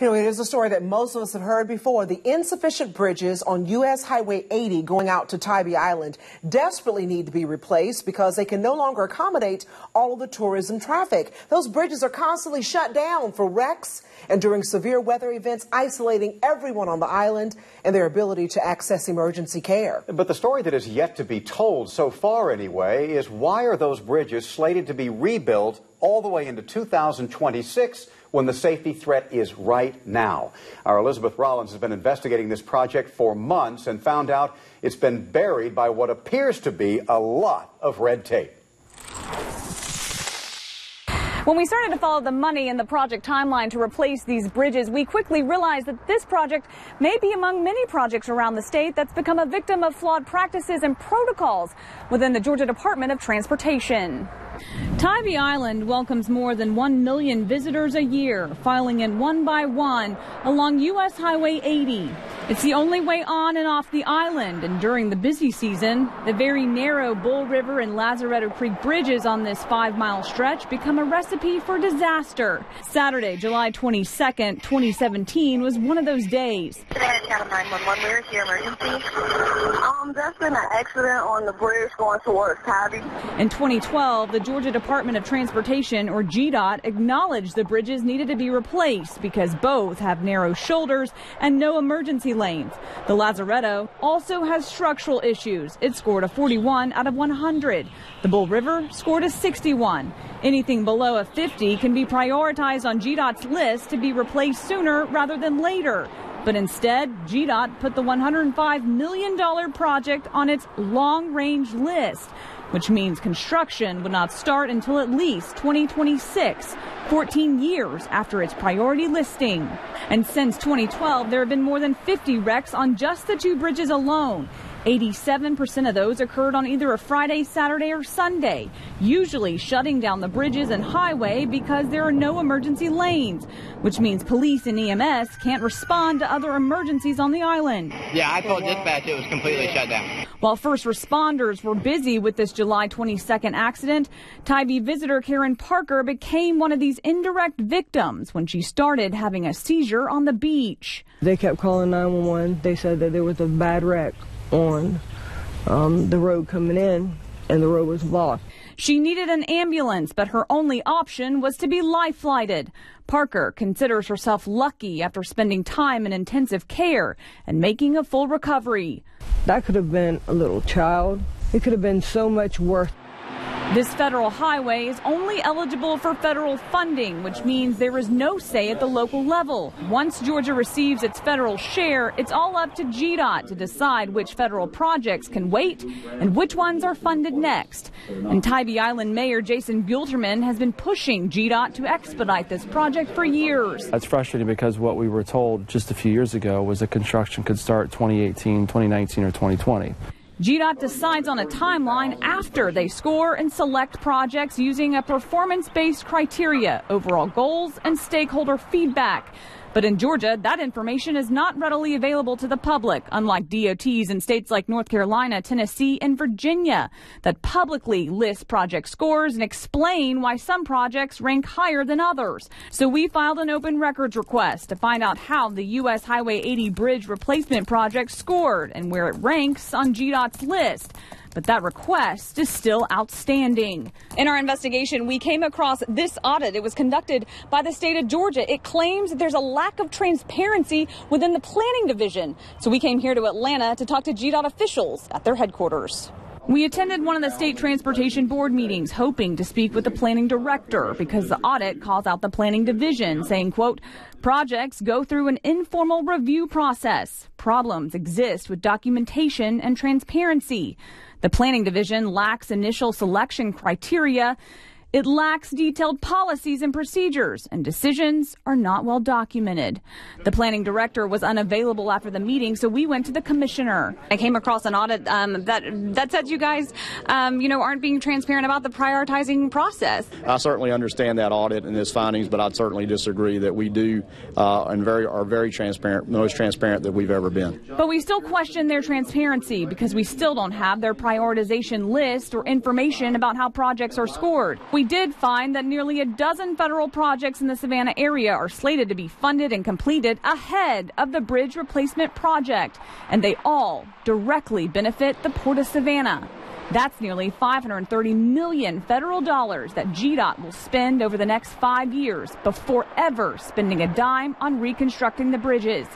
You know, it is a story that most of us have heard before. The insufficient bridges on U.S. Highway 80 going out to Tybee Island desperately need to be replaced because they can no longer accommodate all of the tourism traffic. Those bridges are constantly shut down for wrecks and during severe weather events, isolating everyone on the island and their ability to access emergency care. But the story that is yet to be told, so far anyway, is why are those bridges slated to be rebuilt all the way into 2026 when the safety threat is right now? Our Elizabeth Rollins has been investigating this project for months and found out it's been buried by what appears to be a lot of red tape. When we started to follow the money and the project timeline to replace these bridges, we quickly realized that this project may be among many projects around the state that's become a victim of flawed practices and protocols within the Georgia Department of Transportation. Tybee Island welcomes more than 1 million visitors a year, filing in one by one along U.S. Highway 80. It's the only way on and off the island, and during the busy season, the very narrow Bull River and Lazaretto Creek bridges on this 5-mile stretch become a recipe for disaster. Saturday, July 22nd, 2017 was one of those days. Today, Channel 911, where is your emergency? There's been an accident on the bridge going towards Tybee. In 2012, the Georgia Department of Transportation, or GDOT, acknowledged the bridges needed to be replaced because both have narrow shoulders and no emergency lanes. The Lazaretto also has structural issues. It scored a 41 out of 100. The Bull River scored a 61. Anything below a 50 can be prioritized on GDOT's list to be replaced sooner rather than later. But instead, GDOT put the $105 million project on its long-range list, which means construction would not start until at least 2026, 14 years after its priority listing. And since 2012, there have been more than 50 wrecks on just the two bridges alone. 87% of those occurred on either a Friday, Saturday, or Sunday, usually shutting down the bridges and highway because there are no emergency lanes, which means police and EMS can't respond to other emergencies on the island. Yeah, I told dispatch it was completely shut down. While first responders were busy with this July 22nd accident, Tybee visitor Karen Parker became one of these indirect victims when she started having a seizure on the beach. They kept calling 911. They said that there was a bad wreck on the road coming in, and the road was blocked. She needed an ambulance, but her only option was to be life-flighted. Parker considers herself lucky after spending time in intensive care and making a full recovery. That could have been a little child. It could have been so much worse. This federal highway is only eligible for federal funding, which means there is no say at the local level. Once Georgia receives its federal share, it's all up to GDOT to decide which federal projects can wait and which ones are funded next. And Tybee Island Mayor Jason Buelterman has been pushing GDOT to expedite this project for years. That's frustrating because what we were told just a few years ago was that construction could start 2018, 2019, or 2020. GDOT decides on a timeline after they score and select projects using a performance-based criteria, overall goals, and stakeholder feedback. But in Georgia, that information is not readily available to the public, unlike DOTs in states like North Carolina, Tennessee, and Virginia that publicly list project scores and explain why some projects rank higher than others. So we filed an open records request to find out how the U.S. Highway 80 bridge replacement project scored and where it ranks on GDOT's list. But that request is still outstanding. In our investigation, we came across this audit. It was conducted by the state of Georgia. It claims that there's a lack of transparency within the planning division. So we came here to Atlanta to talk to GDOT officials at their headquarters. We attended one of the state transportation board meetings, hoping to speak with the planning director because the audit calls out the planning division, saying, quote, projects go through an informal review process. Problems exist with documentation and transparency. The planning division lacks initial selection criteria. It lacks detailed policies and procedures, and decisions are not well documented. The planning director was unavailable after the meeting, so we went to the commissioner. I came across an audit that said you guys, aren't being transparent about the prioritizing process. I certainly understand that audit and its findings, but I'd certainly disagree that we do and are very transparent, the most transparent that we've ever been. But we still question their transparency because we still don't have their prioritization list or information about how projects are scored. We did find that nearly a dozen federal projects in the Savannah area are slated to be funded and completed ahead of the bridge replacement project, and they all directly benefit the Port of Savannah. That's nearly $530 million federal dollars that GDOT will spend over the next 5 years before ever spending a dime on reconstructing the bridges.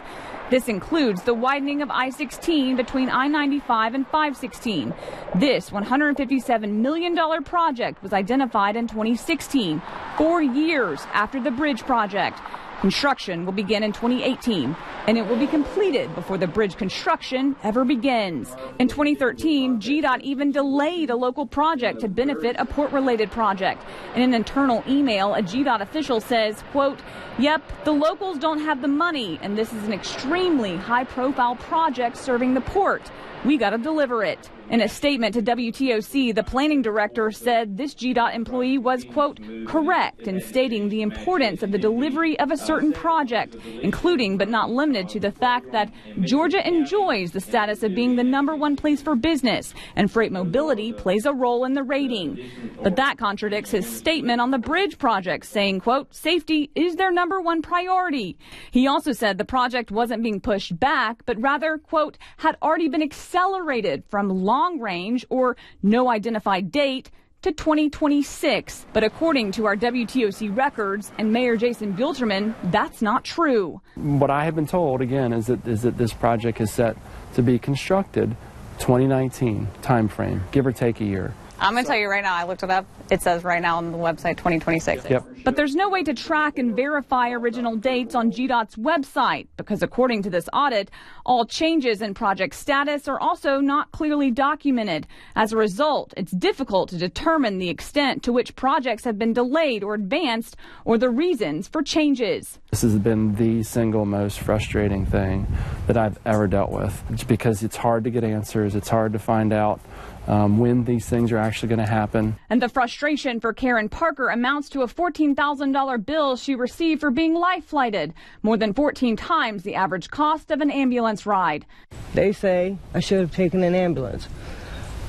This includes the widening of I-16 between I-95 and 516. This $157 million project was identified in 2016, 4 years after the bridge project. Construction will begin in 2018, and it will be completed before the bridge construction ever begins. In 2013, GDOT even delayed a local project to benefit a port-related project. In an internal email, a GDOT official says, quote, "Yep, the locals don't have the money, and this is an extremely high-profile project serving the port. We got to deliver it." In a statement to WTOC, the planning director said this GDOT employee was, quote, "correct in stating the importance of the delivery of a certain project, including but not limited to the fact that Georgia enjoys the status of being the #1 place for business, and freight mobility plays a role in the rating." But that contradicts his statement on the bridge project, saying, quote, "safety is their #1 priority." He also said the project wasn't being pushed back, but rather, quote, had already been accelerated from long range or no identified date to 2026. But according to our WTOC records and Mayor Jason Gilterman, that's not true. What I have been told, again, is that this project is set to be constructed 2019 timeframe, give or take a year. I'm going to tell you right now, I looked it up. It says right now on the website 2026. Yep. But there's no way to track and verify original dates on GDOT's website because according to this audit, all changes in project status are also not clearly documented. As a result, it's difficult to determine the extent to which projects have been delayed or advanced or the reasons for changes. This has been the single most frustrating thing that I've ever dealt with. It's because it's hard to get answers. It's hard to find out when these things are actually going to happen. And the frustration for Karen Parker amounts to a $14,000 bill she received for being life flighted, more than 14 times the average cost of an ambulance ride. They say I should have taken an ambulance.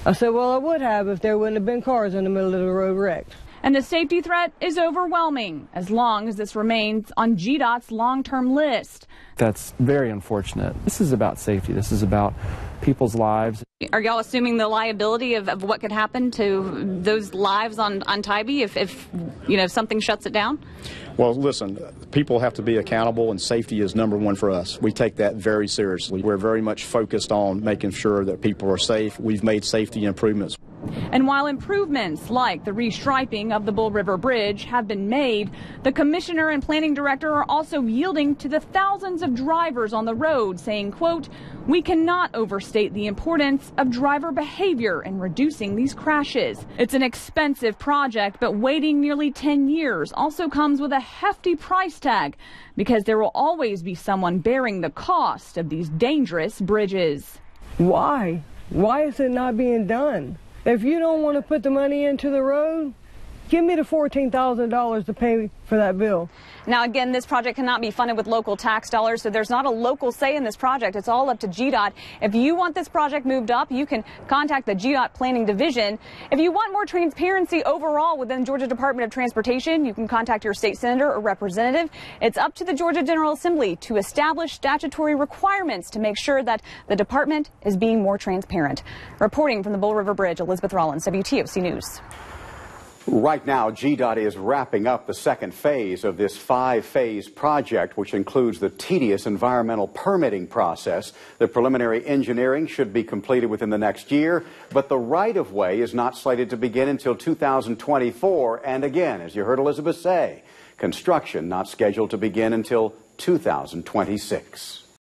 I said, well, I would have if there wouldn't have been cars in the middle of the road wrecked. And the safety threat is overwhelming as long as this remains on GDOT's long-term list. That's very unfortunate. This is about safety. This is about people's lives. Are y'all assuming the liability of what could happen to those lives on Tybee if something shuts it down? Well, listen, people have to be accountable, and safety is #1 for us. We take that very seriously. We're very much focused on making sure that people are safe. We've made safety improvements. And while improvements like the restriping of the Bull River Bridge have been made, the commissioner and planning director are also yielding to the thousands of drivers on the road, saying, quote, "We cannot overstate the importance of driver behavior in reducing these crashes." It's an expensive project, but waiting nearly 10 years also comes with a hefty price tag because there will always be someone bearing the cost of these dangerous bridges. Why? Why is it not being done? If you don't want to put the money into the road, give me the $14,000 to pay for that bill. Now, again, this project cannot be funded with local tax dollars, so there's not a local say in this project. It's all up to GDOT. If you want this project moved up, you can contact the GDOT Planning Division. If you want more transparency overall within Georgia Department of Transportation, you can contact your state senator or representative. It's up to the Georgia General Assembly to establish statutory requirements to make sure that the department is being more transparent. Reporting from the Bull River Bridge, Elizabeth Rollins, WTOC News. Right now, GDOT is wrapping up the second phase of this 5-phase project, which includes the tedious environmental permitting process. The preliminary engineering should be completed within the next year, but the right-of-way is not slated to begin until 2024. And again, as you heard Elizabeth say, construction not scheduled to begin until 2026.